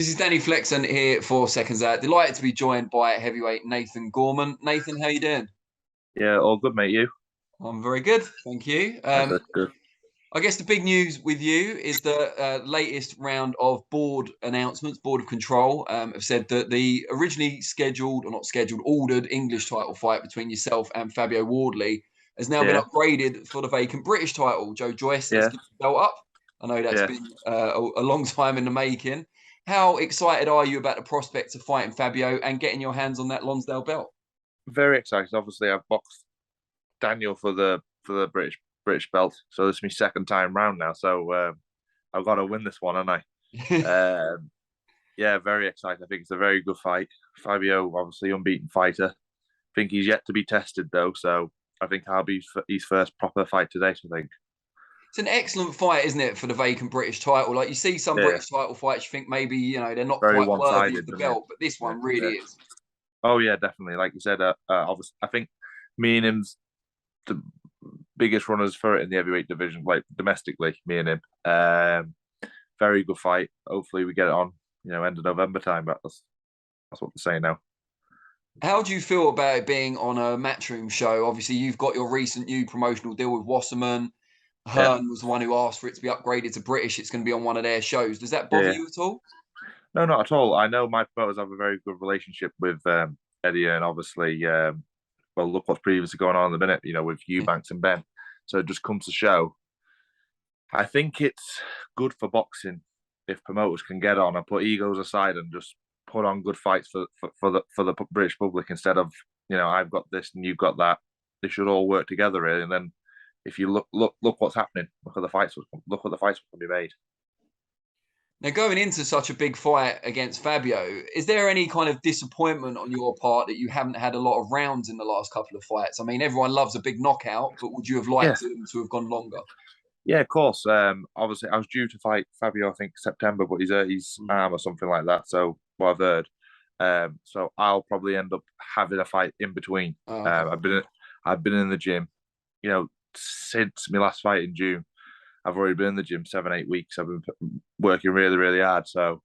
This is Danny Flexen here for Seconds Out. Delighted to be joined by heavyweight Nathan Gorman. Nathan, how you doing? Yeah, all good, mate. You? I'm very good, thank you. That's good. I guess the big news with you is the latest round of board announcements. Board of Control have said that the originally scheduled, or not scheduled, ordered English title fight between yourself and Fabio Wardley has now been Yeah, upgraded for the vacant British title. Joe Joyce has yeah, given the belt up. I know that's yeah. been a long time in the making. How excited are you about the prospect of fighting Fabio and getting your hands on that Lonsdale belt? Very excited. Obviously, I've boxed Daniel for the British belt, so this is my second time round now. So I've got to win this one, haven't I? Yeah, very excited. I think it's a very good fight. Fabio, obviously unbeaten fighter. I think he's yet to be tested though, so I think I'll be his first proper fight today. So I think. It's an excellent fight, isn't it, for the vacant British title? Like you see some Yeah, British title fights, you think maybe they're not very quite worthy of one-sided, the doesn't it? belt, but this Yeah, one really yeah. is. Oh yeah, definitely. Like you said, obviously, I think me and him's the biggest runners for it in the heavyweight division, like domestically, me and him. Very good fight. Hopefully, we get it on, end of November time. But that's what they're saying now. How do you feel about it being on a Matchroom show? Obviously, you've got your recent new promotional deal with Wasserman. Yeah, Hearn was the one who asked for it to be upgraded to British. It's going to be on one of their shows. Does that bother yeah. you at all? No, not at all. I know my promoters have a very good relationship with Eddie, and obviously, well, look what's previously going on in the minute, with Eubanks and Ben. So it just comes to show. I think it's good for boxing if promoters can get on and put egos aside and just put on good fights for the British public instead of I've got this and you've got that. They should all work together really. And then if you look what's happening, look at the fights. Look what the fights can be made. Now, going into such a big fight against Fabio, is there any kind of disappointment on your part that you haven't had a lot of rounds in the last couple of fights? I mean, everyone loves a big knockout, but would you have Yeah, liked them to have gone longer? yeah, of course. Obviously, I was due to fight Fabio, I think September, but he's hurt his arm or something like that. So what I've heard. So I'll probably end up having a fight in between. Oh, okay. I've been in the gym, since my last fight in June. I've already been in the gym 7-8 weeks. I've been working really really hard. So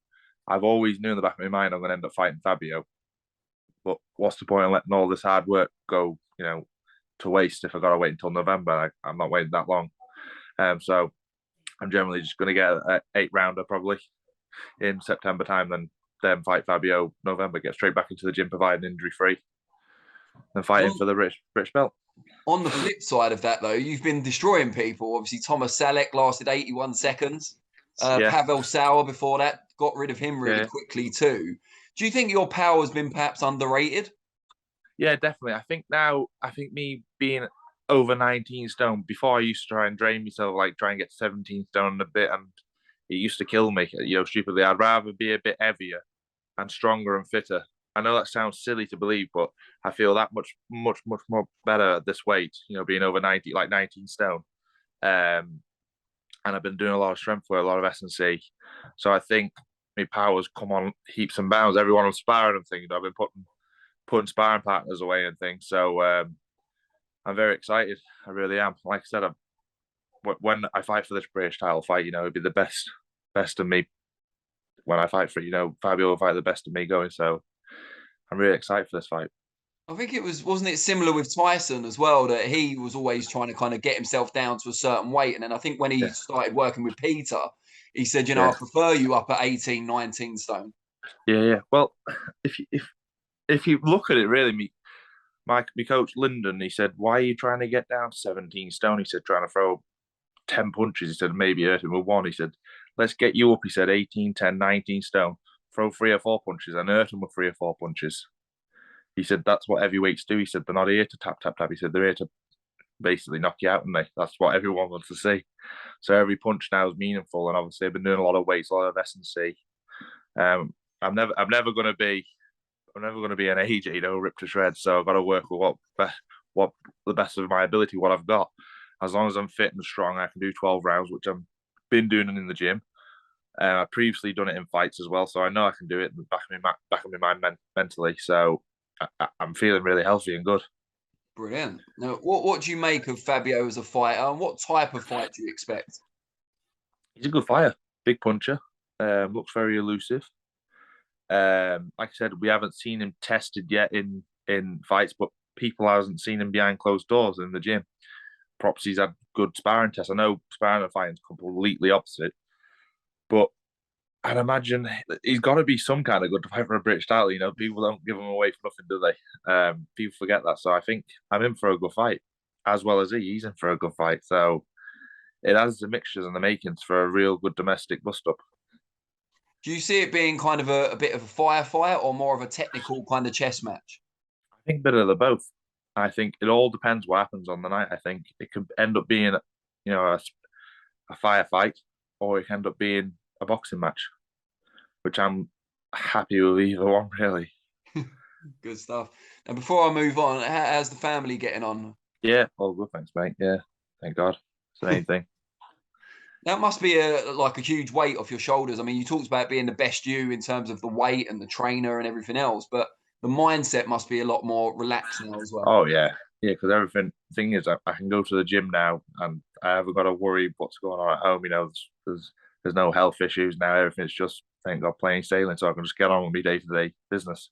I've always knew in the back of my mind I'm going to end up fighting Fabio. But what's the point of letting all this hard work go, to waste if I got to wait until November? I'm not waiting that long. So I'm generally just going to get an 8 rounder probably in September time, then fight Fabio November, get straight back into the gym, providing injury free, and fighting for the British belt. On the flip side of that, though, you've been destroying people. Obviously, Thomas Salek lasted 81 seconds. Yeah, Pavel Sauer before that got rid of him really yeah, quickly too. Do you think your power has been perhaps underrated? yeah, definitely. I think me being over 19 stone, before I used to try and drain myself, like try and get 17 stone a bit, and it used to kill me, stupidly. I'd rather be a bit heavier and stronger and fitter. I know that sounds silly to believe, but I feel that much more better at this weight, being over 90, like 19 stone. And I've been doing a lot of strength work, a lot of S&C. So I think my powers come on heaps and bounds. Everyone I'm sparring and things, I've been putting sparring partners away and things. So I'm very excited. I really am. Like I said, when I fight for this British title fight, it'd be the best of me. When I fight for it, Fabio will fight the best of me going. So I'm really excited for this fight. I think wasn't it similar with Tyson as well, that he was always trying to kind of get himself down to a certain weight. And then I think when he Yeah, started working with Peter, he said, I yeah, prefer you up at 18, 19 stone. yeah, yeah. Well, if you look at it, really, my coach Lyndon, he said, "Why are you trying to get down to 17 stone?" He said, "Trying to throw 10 punches." He said, "Maybe hurt him with one." He said, "Let's get you up." He said, 18, 10, 19 stone. Throw 3 or 4 punches and hurt him with 3 or 4 punches. He said, "That's what heavyweights do." He said, "They're not here to tap, tap, tap." He said, "They're here to basically knock you out," and that's what everyone wants to see. So every punch now is meaningful. And obviously, I've been doing a lot of weights, a lot of S&C. I'm never going to be. I'm never going to be an AJ, ripped to shreds. So I've got to work with what the best of my ability, what I've got. As long as I'm fit and strong, I can do 12 rounds, which I've been doing in the gym. I've previously done it in fights as well, so I know I can do it in the back of my mind mentally. So I'm feeling really healthy and good. Brilliant. Now, what do you make of Fabio as a fighter, and what type of fight do you expect? He's a good fighter, big puncher, looks very elusive. Like I said, we haven't seen him tested yet in fights, but people hasn't seen him behind closed doors in the gym. Props he's had good sparring tests. I know sparring and fighting is completely opposite, but I'd imagine he's got to be some kind of good to fight for a British title. You know, people don't give him away for nothing, do they? People forget that. So I think I'm in for a good fight, as well as he's in for a good fight. So it has the mixtures and the makings for a real good domestic bust-up. Do you see it being kind of a bit of a firefight or more of a technical kind of chess match? I think a bit of the both. I think it all depends what happens on the night. I think it could end up being, a firefight, or it can end up being a boxing match, which I'm happy with either one, really. Good stuff. And before I move on, how's the family getting on? Yeah, all good, thanks, mate. Yeah, thank God. It's the main thing. That must be a huge weight off your shoulders. I mean, you talked about being the best you in terms of the weight and the trainer and everything else, but the mindset must be a lot more relaxed now as well. Oh yeah, yeah. Because everything thing is, I can go to the gym now, and I haven't got to worry what's going on at home. You know, there's no health issues now. Everything's just thank God plain sailing, so I can just get on with my day to day business.